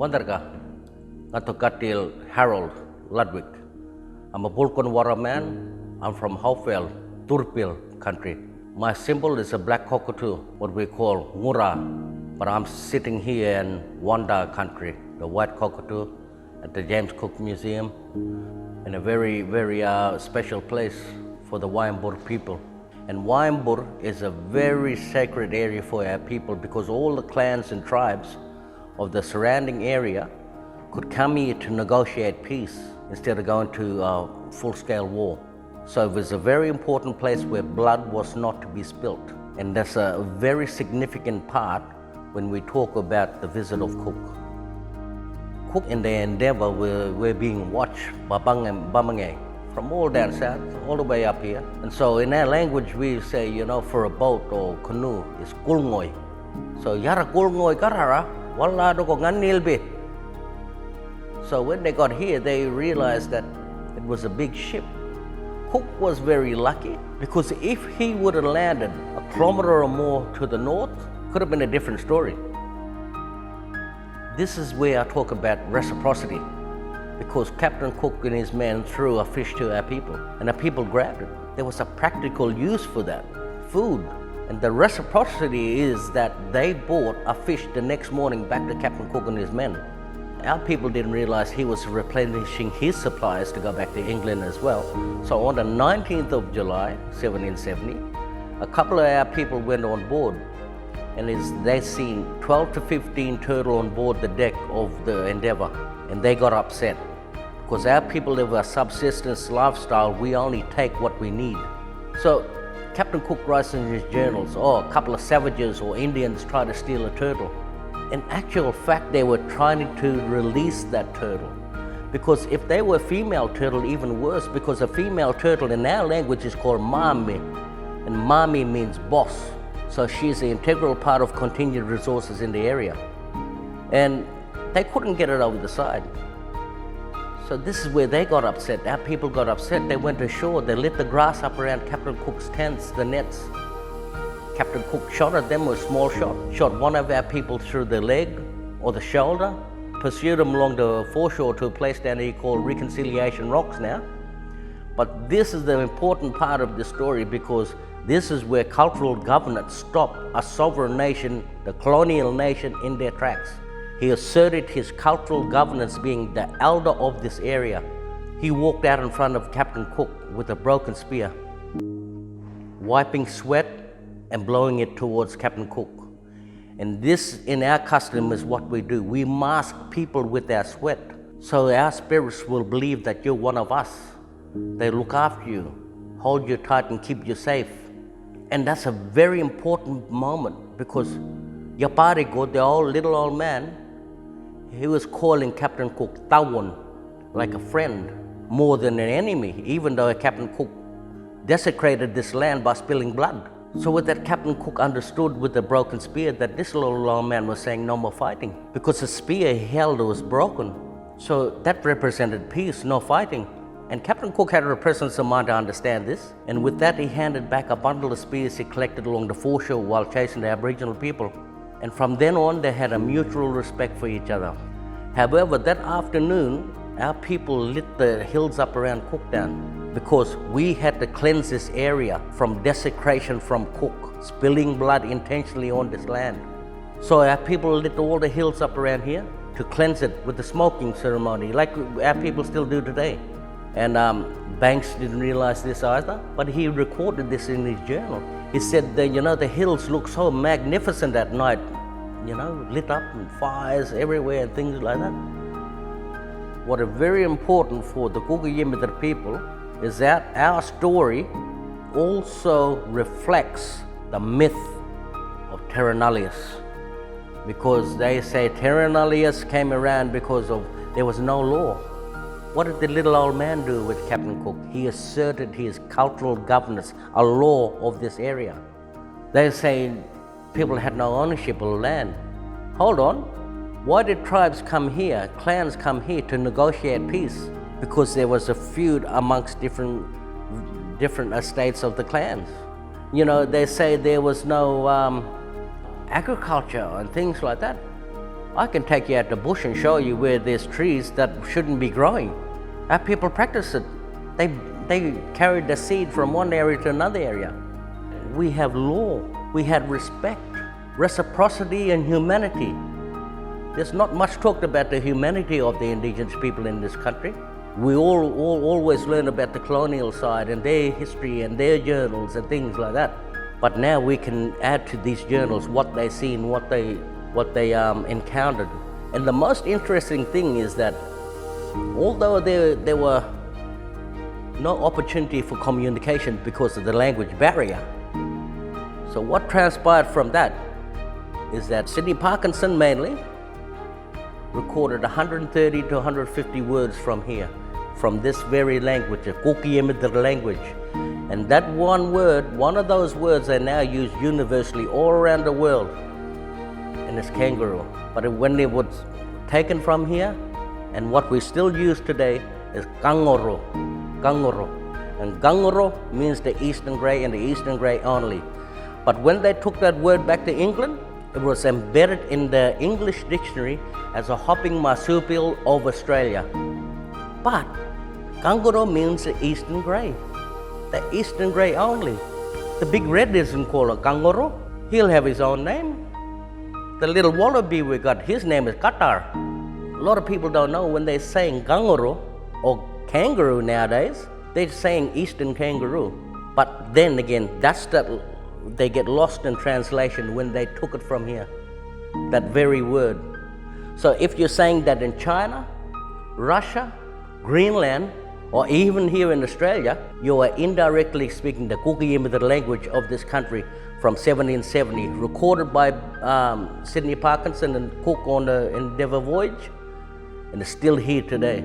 Wandarga, Ngatokatil Harold Ludwick. I'm a Bulkon Water man. I'm from Haufel, Turpil country. My symbol is a black cockatoo, what we call Ngura. But I'm sitting here in Wanda country, the white cockatoo, at the James Cook Museum, in a very, very special place for the Waimbur people. And Waimbur is a very sacred area for our people because all the clans and tribes of the surrounding area could come here to negotiate peace instead of going to full-scale war. So it was a very important place where blood was not to be spilt. And that's a very significant part when we talk about the visit of Cook. Cook and the Endeavour were being watched by Bamange from all down south, all the way up here. And so in our language we say, for a boat or canoe, it's kulngoy. So yara kulngoy karara, wala doko nganilbe. So when they got here, they realized that it was a big ship. Cook was very lucky because if he would have landed a kilometer or more to the north, could have been a different story. This is where I talk about reciprocity, because Captain Cook and his men threw a fish to our people and our people grabbed it. There was a practical use for that, food. And the reciprocity is that they bought a fish the next morning back to Captain Cook and his men. Our people didn't realize he was replenishing his supplies to go back to England as well. So on the 19th of July, 1770, a couple of our people went on board, and they seen 12 to 15 turtle on board the deck of the Endeavour, and they got upset because our people live a subsistence lifestyle. We only take what we need. So Captain Cook writes in his journals, a couple of savages or Indians tried to steal a turtle. In actual fact, they were trying to release that turtle, because if they were female turtle, even worse, because a female turtle in our language is called mami, and mami means boss. So she's the integral part of contingent resources in the area. And they couldn't get it over the side. So this is where they got upset. Our people got upset. They went ashore. They lit the grass up around Captain Cook's tents, the nets. Captain Cook shot at them with a small shot. Shot one of our people through the leg or the shoulder. Pursued them along the foreshore to a place down here called Reconciliation Rocks now. But this is the important part of the story, because this is where cultural governance stopped a sovereign nation, the colonial nation, in their tracks. He asserted his cultural governance being the elder of this area. He walked out in front of Captain Cook with a broken spear, wiping sweat and blowing it towards Captain Cook. And this, in our custom, is what we do. We mask people with our sweat, so our spirits will believe that you're one of us. They look after you, hold you tight and keep you safe. And that's a very important moment, because Yaparigo, the little old man, he was calling Captain Cook Tawon, like a friend, more than an enemy, even though Captain Cook desecrated this land by spilling blood. So with that, Captain Cook understood with the broken spear that this little old man was saying no more fighting, because the spear he held was broken. So that represented peace, no fighting. And Captain Cook had a presence of mind to understand this. And with that, he handed back a bundle of spears he collected along the foreshore while chasing the Aboriginal people. And from then on, they had a mutual respect for each other. However, that afternoon, our people lit the hills up around Cooktown, because we had to cleanse this area from desecration from Cook, spilling blood intentionally on this land. So our people lit all the hills up around here to cleanse it with the smoking ceremony, like our people still do today. And Banks didn't realize this either, but he recorded this in his journal. He said that, the hills look so magnificent at night, lit up and fires everywhere and things like that. What is very important for the Guugu Yimithirr people is that our story also reflects the myth of Terra Nullius, because they say Terra Nullius came around because there was no law. What did the little old man do with Captain Cook? He asserted his cultural governance, a law of this area. They say people had no ownership of land. Hold on, why did tribes come here, clans come here to negotiate peace? Because there was a feud amongst different estates of the clans. They say there was no agriculture and things like that. I can take you out the bush and show you where there's trees that shouldn't be growing. Our people practice it. They carried the seed from one area to another area. We have law, we had respect, reciprocity and humanity. There's not much talked about the humanity of the indigenous people in this country. We all always learn about the colonial side and their history and their journals and things like that. But now we can add to these journals what they seen, what they encountered. And the most interesting thing is that although there were no opportunity for communication because of the language barrier, so what transpired from that is that Sidney Parkinson mainly recorded 130 to 150 words from here, from this very language, the Guugu Yimithirr language. And that one word, one of those words are now used universally all around the world, and it's kangaroo. But when it was taken from here, and what we still use today is kangoro, kangoro. And kangoro means the eastern grey and the eastern grey only. But when they took that word back to England, it was embedded in the English dictionary as a hopping marsupial of Australia. But kangaroo means the eastern grey, the eastern grey only. The big red isn't called a kangaroo, he'll have his own name. The little wallaby we got, his name is Qatar. A lot of people don't know when they're saying kangaroo or kangaroo nowadays, they're saying eastern kangaroo. But then again, they get lost in translation when they took it from here, that very word. So if you're saying that in China, Russia, Greenland, or even here in Australia, you are indirectly speaking the Guugu Yimithirr language of this country from 1770, recorded by Sidney Parkinson and Cook on the Endeavour voyage, and it's still here today.